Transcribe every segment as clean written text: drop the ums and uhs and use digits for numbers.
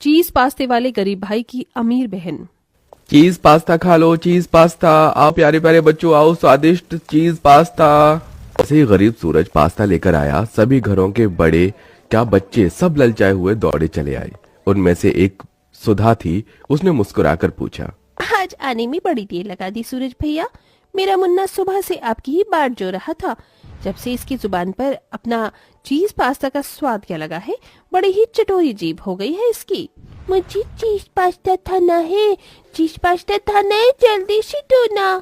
चीज पास्ते वाले गरीब भाई की अमीर बहन। चीज पास्ता खा लो, चीज पास्ता। आओ प्यारे प्यारे बच्चों, आओ स्वादिष्ट चीज पास्ता। ऐसे ही गरीब सूरज पास्ता लेकर आया। सभी घरों के बड़े क्या बच्चे सब ललचाए हुए दौड़े चले आए। उनमें से एक सुधा थी। उसने मुस्कुराकर पूछा, आज आने में बड़ी देर लगा दी सूरज भैया। मेरा मुन्ना सुबह से आपकी ही बाट जो रहा था। जब से इसकी जुबान पर अपना चीज पास्ता का स्वाद क्या लगा है, बड़ी ही चटोरी जीभ हो गई है इसकी। मुझे चीज पास्ता खाना है, चीज पास्ता खाना है, जल्दी से दो ना।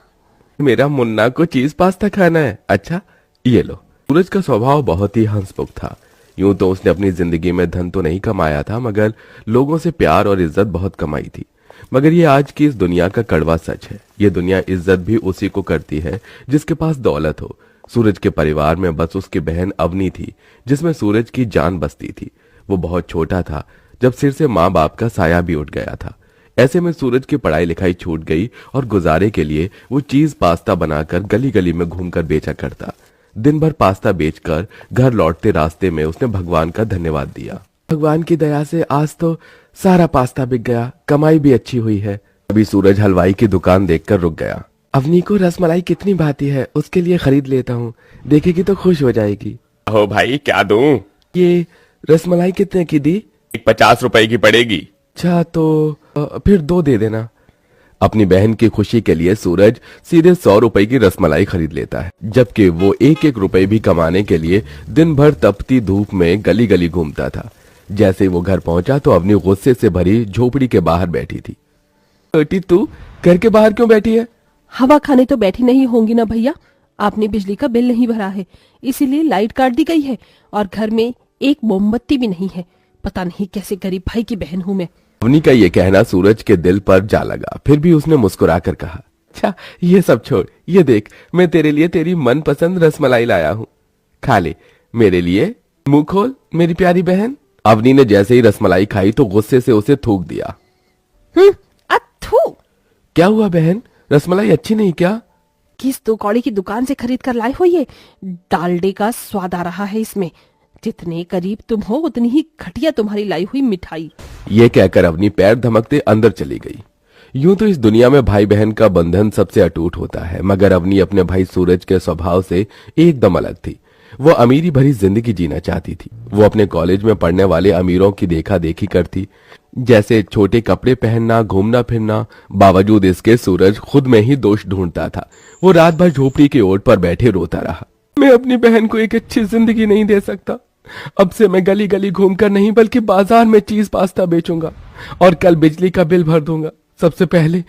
मेरा मुन्ना को चीज पास्ता खाना है। अच्छा ये लो। सूरज का स्वभाव बहुत ही हंसमुख था। यूं तो उसने अपनी जिंदगी में धन तो नहीं कमाया था, मगर लोगों से प्यार और इज्जत बहुत कमाई थी। मगर ये आज की इस दुनिया का कड़वा सच है। ये दुनिया इज्जत भी उसी को करती है जिसके पास दौलत हो। सूरज के परिवार में बस उसकी बहन अवनी थी, जिसमें सूरज की जान बसती थी। वो बहुत छोटा था जब सिर से माँ बाप का साया भी उठ गया था। ऐसे में सूरज की पढ़ाई लिखाई छूट गई और गुजारे के लिए वो चीज पास्ता बनाकर गली गली में घूमकर बेचा करता। दिन भर पास्ता बेचकर घर लौटते रास्ते में उसने भगवान का धन्यवाद दिया। भगवान की दया से आज तो सारा पास्ता बिक गया, कमाई भी अच्छी हुई है। अभी सूरज हलवाई की दुकान देखकर रुक गया। अवनी को रसमलाई कितनी भाती है, उसके लिए खरीद लेता हूँ, देखेगी तो खुश हो जाएगी। हो भाई क्या दूं? ये रसमलाई कितने की दी? 50 रुपए की पड़ेगी। अच्छा तो फिर 2 दे देना। अपनी बहन की खुशी के लिए सूरज सीधे 100 रुपए की रसमलाई खरीद लेता है, जबकि वो 1-1 रुपए भी कमाने के लिए दिन भर तपती धूप में गली गली घूमता था। जैसे ही वो घर पहुंचा तो अवनी गुस्से से भरी झोपड़ी के बाहर बैठी थी। बेटी तू घर के बाहर क्यों बैठी है? हवा खाने तो बैठी नहीं होंगी ना भैया। आपने बिजली का बिल नहीं भरा है, इसीलिए लाइट काट दी गई है और घर में एक मोमबत्ती भी नहीं है। पता नहीं कैसे गरीब भाई की बहन हूँ मैं। अवनी का ये कहना सूरज के दिल पर जा लगा। फिर भी उसने मुस्कुराकर कहा, अच्छा ये सब छोड़, ये देख मैं तेरे लिए तेरी मनपसंद रसमलाई लाया हूँ, खा ले मेरे लिए। मुंह खोल मेरी प्यारी बहन। अवनी ने जैसे ही रसमलाई खाई तो गुस्से से उसे थूक दिया। अथू! क्या हुआ बहन, रसमलाई अच्छी नहीं क्या? किस दो कौड़ी की दुकान से खरीद कर लाए हो ये? डालडे का स्वाद आ रहा है इसमें। जितने करीब तुम हो उतनी ही घटिया तुम्हारी लाई हुई मिठाई। ये कहकर अवनी पैर धमकते अंदर चली गई। यूं तो इस दुनिया में भाई बहन का बंधन सबसे अटूट होता है, मगर अवनी अपने भाई सूरज के स्वभाव से एकदम अलग थी। वो अमीरी भरी जिंदगी जीना चाहती थी। वो अपने कॉलेज में पढ़ने वाले अमीरों की देखा देखी करती, जैसे छोटे कपड़े पहनना, घूमना फिरना। बावजूद इसके सूरज खुद में ही दोष ढूंढता था। वो रात भर झोपड़ी की ओट पर बैठे रोता रहा। मैं अपनी बहन को एक अच्छी जिंदगी नहीं दे सकता। अब से मैं गली गली घूमकर नहीं बल्कि बाजार में चीज पास्ता बेचूंगा और कल बिजली का बिल भर दूंगा सबसे पहले,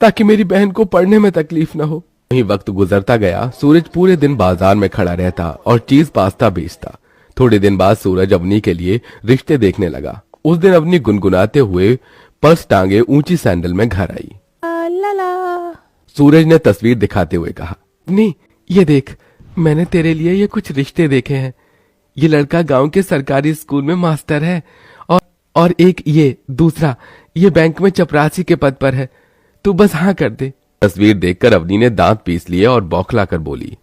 ताकि मेरी बहन को पढ़ने में तकलीफ न हो। वहीं वक्त गुजरता गया। सूरज पूरे दिन बाजार में खड़ा रहता और चीज पास्ता बेचता। थोड़े दिन बाद सूरज अवनी के लिए रिश्ते देखने लगा। उस दिन अवनी गुनगुनाते हुए पर्स टांगे ऊंची सैंडल में घर आई। ला। सूरज ने तस्वीर दिखाते हुए कहा, अवनी ये देख, मैंने तेरे लिए ये कुछ रिश्ते देखे हैं। ये लड़का गांव के सरकारी स्कूल में मास्टर है और एक ये दूसरा, ये बैंक में चपरासी के पद पर है। तू बस हाँ कर दे। तस्वीर देखकर अवनी ने दांत पीस लिए और बौखलाकर बोली,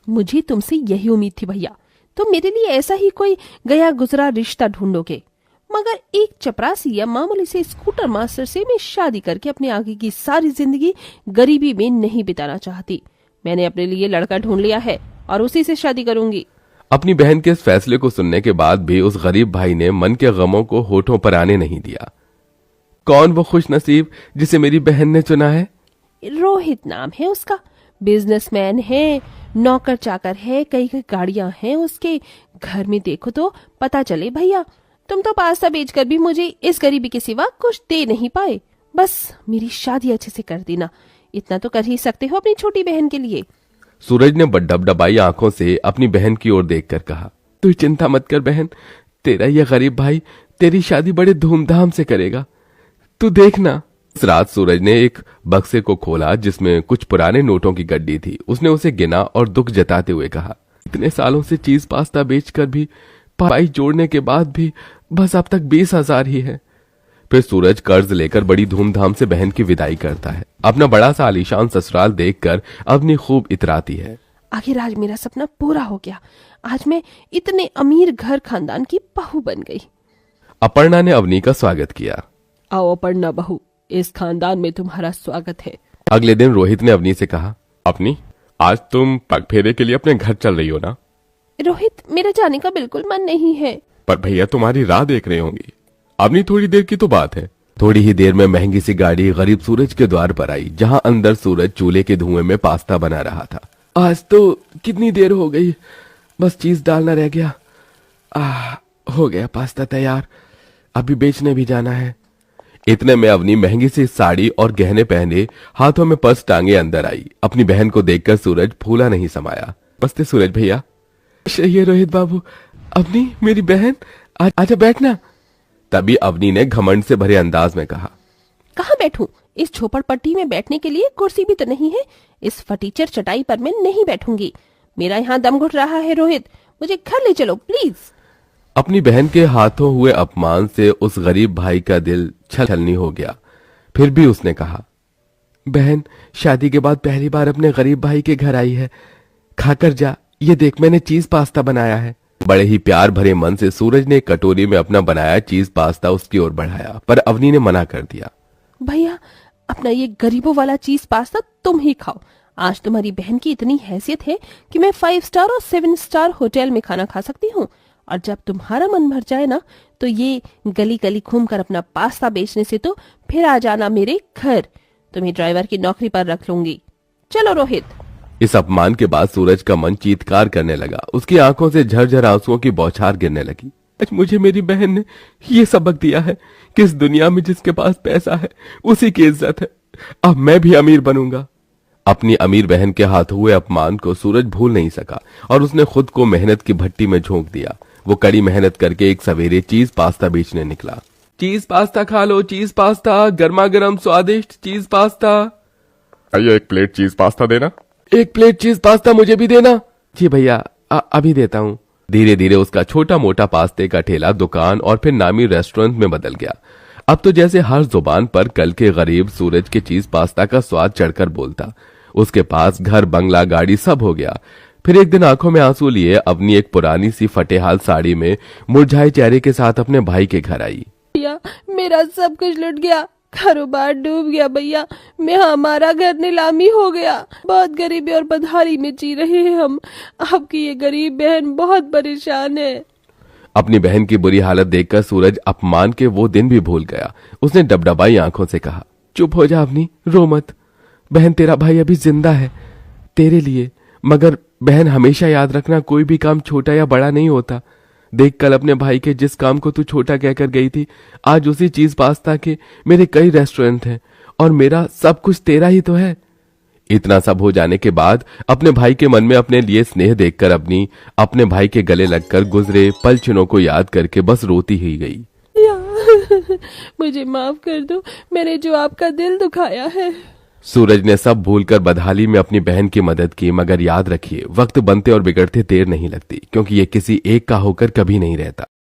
मुझे तुमसे यही उम्मीद थी भैया। तुम मेरे लिए ऐसा ही कोई गया गुजरा रिश्ता ढूंढोगे, मगर एक चपरासी या मामूली से स्कूटर मास्टर से मैं शादी करके अपने आगे की सारी जिंदगी गरीबी में नहीं बिताना चाहती। मैंने अपने लिए लड़का ढूंढ लिया है और उसी से शादी करूंगी। अपनी बहन के इस फैसले को सुनने के बाद भी उस गरीब भाई ने मन के गमों को होठों पर आने नहीं दिया। कौन वो खुश नसीब जिसे मेरी बहन ने चुना है? रोहित नाम है उसका, बिजनेसमैन है, नौकर चाकर है, कई कई गाड़ियां हैं उसके। घर में देखो तो पता चले भैया। तुम तो पास्ता बेचकर भी मुझे इस गरीबी के सिवा कुछ दे नहीं पाए। बस मेरी शादी अच्छे से कर देना, इतना तो कर ही सकते हो अपनी छोटी बहन के लिए। सूरज ने डबडबाई आंखों से अपनी बहन की ओर देखकर कहा, तू चिंता मत कर बहन, तेरा ये गरीब भाई तेरी शादी बड़े धूमधाम से करेगा, तू देखना। इस रात सूरज ने एक बक्से को खोला जिसमें कुछ पुराने नोटों की गड्डी थी। उसने उसे गिना और दुख जताते हुए कहा, इतने सालों से चीज पास्ता बेचकर भी, पाई जोड़ने के बाद भी बस अब तक 20,000 ही है। फिर सूरज कर्ज लेकर बड़ी धूमधाम से बहन की विदाई करता है। अपना बड़ा सा आलीशान ससुराल देखकर अवनी खूब इतराती है। आखिर आज मेरा सपना पूरा हो गया। आज मैं इतने अमीर घर खानदान की बहू बन गई। अपर्णा ने अवनी का स्वागत किया। आओ अपर्णा बहू, इस खानदान में तुम्हारा स्वागत है। अगले दिन रोहित ने अवनी से कहा, अपनी आज तुम पग फेरे के लिए अपने घर चल रही हो ना? रोहित, मेरा जाने का बिल्कुल मन नहीं है। पर भैया तुम्हारी राह देख रहे होंगी। अपनी थोड़ी देर की तो बात है। थोड़ी ही देर में महंगी सी गाड़ी गरीब सूरज के द्वार पर आई, जहां अंदर सूरज चूल्हे के धुएं में पास्ता बना रहा था। आज तो कितनी देर हो गई, बस चीज डालना रह गया। हो गया पास्ता तैयार, अभी बेचने भी जाना है। इतने में अवनी महंगी सी साड़ी और गहने पहने हाथों में पर्स टांगे अंदर आई। अपनी बहन को देखकर सूरज फूला नहीं समाया। बसते सूरज भैया। ये रोहित बाबू, अवनी मेरी बहन, आजा बैठना। तभी अवनी ने घमंड से भरे अंदाज में कहा, कहाँ बैठूं? इस झोपड़पट्टी में बैठने के लिए कुर्सी भी तो नहीं है। इस फटीचर चटाई पर मैं नहीं बैठूंगी। मेरा यहाँ दम घुट रहा है। रोहित, मुझे घर ले चलो प्लीज। अपनी बहन के हाथों हुए अपमान से उस गरीब भाई का दिल छलनी हो गया। फिर भी उसने कहा, बहन शादी के बाद पहली बार अपने गरीब भाई के घर आई है, खाकर जा। ये देख, मैंने चीज पास्ता बनाया है। बड़े ही प्यार भरे मन से सूरज ने एक कटोरी में अपना बनाया चीज पास्ता उसकी ओर बढ़ाया, पर अवनी ने मना कर दिया। भैया, अपना ये गरीबों वाला चीज पास्ता तुम ही खाओ। आज तुम्हारी बहन की इतनी हैसियत है कि मैं 5 स्टार और 7 स्टार होटल में खाना खा सकती हूँ। और जब तुम्हारा मन भर जाए ना, तो ये गली गली घूमकर अपना पास्ता बेचने से तो फिर आ जाना मेरे घर। तुम्हें ड्राइवर की नौकरी पर रख लूंगी। चलो रोहित। इस अपमान के बाद सूरज का मन चीत्कार करने लगा। उसकी आंखों से झरझर आंसुओं की बौछार गिरने लगी। आज मुझे मेरी बहन ने ये सबक दिया है कि इस दुनिया में जिसके पास पैसा है उसी की इज्जत है। अब मैं भी अमीर बनूंगा। अपनी अमीर बहन के हाथ हुए अपमान को सूरज भूल नहीं सका और उसने खुद को मेहनत की भट्टी में झोंक दिया। वो कड़ी मेहनत करके एक सवेरे चीज पास्ता बेचने निकला। चीज पास्ता खा लो, चीज पास्ता, गर्मा गर्म स्वादिष्ट चीज पास्ता। भैया 1 प्लेट चीज पास्ता देना। 1 प्लेट चीज पास्ता मुझे भी देना। जी भैया, अभी देता हूँ। धीरे धीरे उसका छोटा मोटा पास्ते का ठेला दुकान और फिर नामी रेस्टोरेंट में बदल गया। अब तो जैसे हर जुबान पर कल के गरीब सूरज के चीज पास्ता का स्वाद चढ़कर बोलता। उसके पास घर, बंगला, गाड़ी सब हो गया। फिर एक दिन आंखों में आंसू लिए अवनी एक पुरानी सी फटेहाल साड़ी में मुरझाए चेहरे के साथ अपने भाई के घर आई। भैया, मेरा सब कुछ लुट गया, कारोबार डूब गया। भैया, मैं हमारा घर नीलामी हो गया। बहुत गरीबी और बदहाली में जी रहे हैं हम। आपकी ये गरीब बहन बहुत परेशान है। अपनी बहन की बुरी हालत देखकर सूरज अपमान के वो दिन भी भूल गया। उसने डबडबाई आंखों से कहा, चुप हो जा अवनी, रो मत। बहन, तेरा भाई अभी जिंदा है तेरे लिए। मगर बहन, हमेशा याद रखना, कोई भी काम छोटा या बड़ा नहीं होता। देख, कल अपने भाई के जिस काम को तू छोटा कहकर गई थी, आज उसी चीज पास्ता के मेरे कई रेस्टोरेंट हैं और मेरा सब कुछ तेरा ही तो है। इतना सब हो जाने के बाद अपने भाई के मन में अपने लिए स्नेह देखकर अपने भाई के गले लगकर गुजरे पल क्षणों को याद करके बस रोती ही गई। मुझे माफ कर दो, मैंने जो आपका दिल दुखाया है। सूरज ने सब भूलकर बदहाली में अपनी बहन की मदद की। मगर याद रखिए, वक्त बनते और बिगड़ते देर नहीं लगती, क्योंकि ये किसी एक का होकर कभी नहीं रहता।